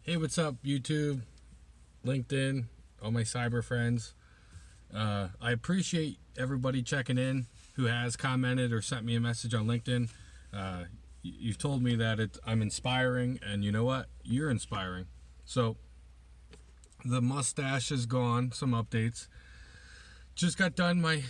Hey, what's up, YouTube, LinkedIn, all my cyber friends? I appreciate everybody checking in who has commented or sent me a message on LinkedIn. You've told me that I'm inspiring, and you know what? You're inspiring. So, the mustache is gone, some updates. Just got done my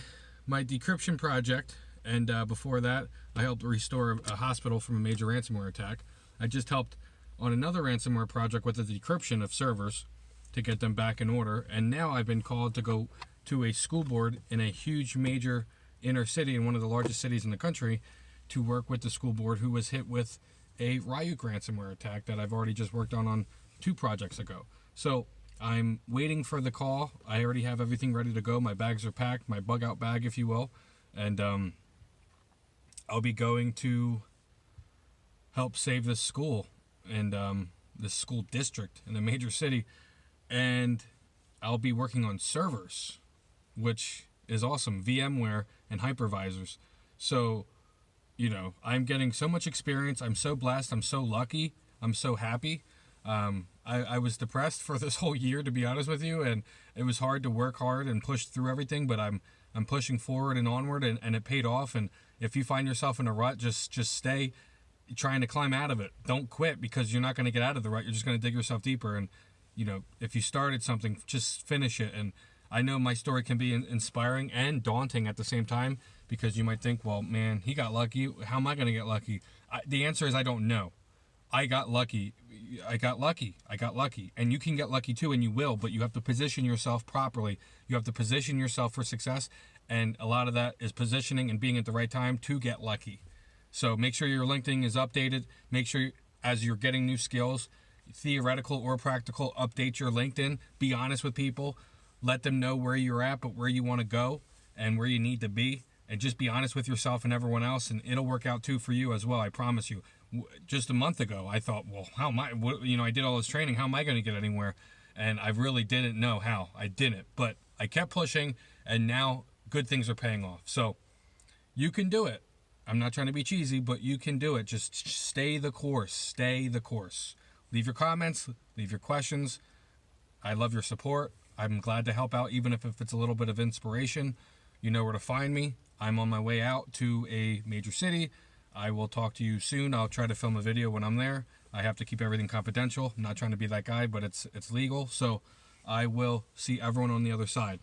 decryption project, and before that, I helped restore a hospital from a major ransomware attack. I just helped on another ransomware project with the decryption of servers to get them back in order, and now I've been called to go to a school board in a huge major inner city in one of the largest cities in the country to work with the school board who was hit with a Ryuk ransomware attack that I've already just worked on 2 projects ago. So I'm waiting for the call. I already have everything ready to go. My bags are packed, my bug out bag, if you will, and I'll be going to help save this school and this school district in a major city, and I'll be working on servers, which is awesome, VMware and hypervisors. So, I'm getting so much experience. I'm so blessed. I'm so lucky. I'm so happy. I was depressed for this whole year, to be honest with you, and it was hard to work hard and push through everything, but I'm pushing forward and onward, and it paid off. And if you find yourself in a rut, just stay trying to climb out of it. Don't quit, because you're not going to get out of the rut. You're just going to dig yourself deeper. And if you started something, just finish it. And I know my story can be inspiring and daunting at the same time, because you might think, well, man, he got lucky. How am I going to get lucky? The answer is I don't know. I got lucky. And you can get lucky too, and you will, but you have to position yourself properly. You have to position yourself for success, and a lot of that is positioning and being at the right time to get lucky. So make sure your LinkedIn is updated. Make sure as you're getting new skills, theoretical or practical, update your LinkedIn. Be honest with people. Let them know where you're at, but where you want to go and where you need to be. And just be honest with yourself and everyone else, and it'll work out too for you as well. I promise you. Just a month ago, I thought, well, how am I? I did all this training. How am I going to get anywhere? And I really didn't know how. I didn't, but I kept pushing, and now good things are paying off. So you can do it. I'm not trying to be cheesy, but you can do it. Just stay the course. Stay the course. Leave your comments. Leave your questions. I love your support. I'm glad to help out, even if it's a little bit of inspiration. You know where to find me. I'm on my way out to a major city. I will talk to you soon. I'll try to film a video when I'm there. I have to keep everything confidential. I'm not trying to be that guy, but it's legal. So I will see everyone on the other side.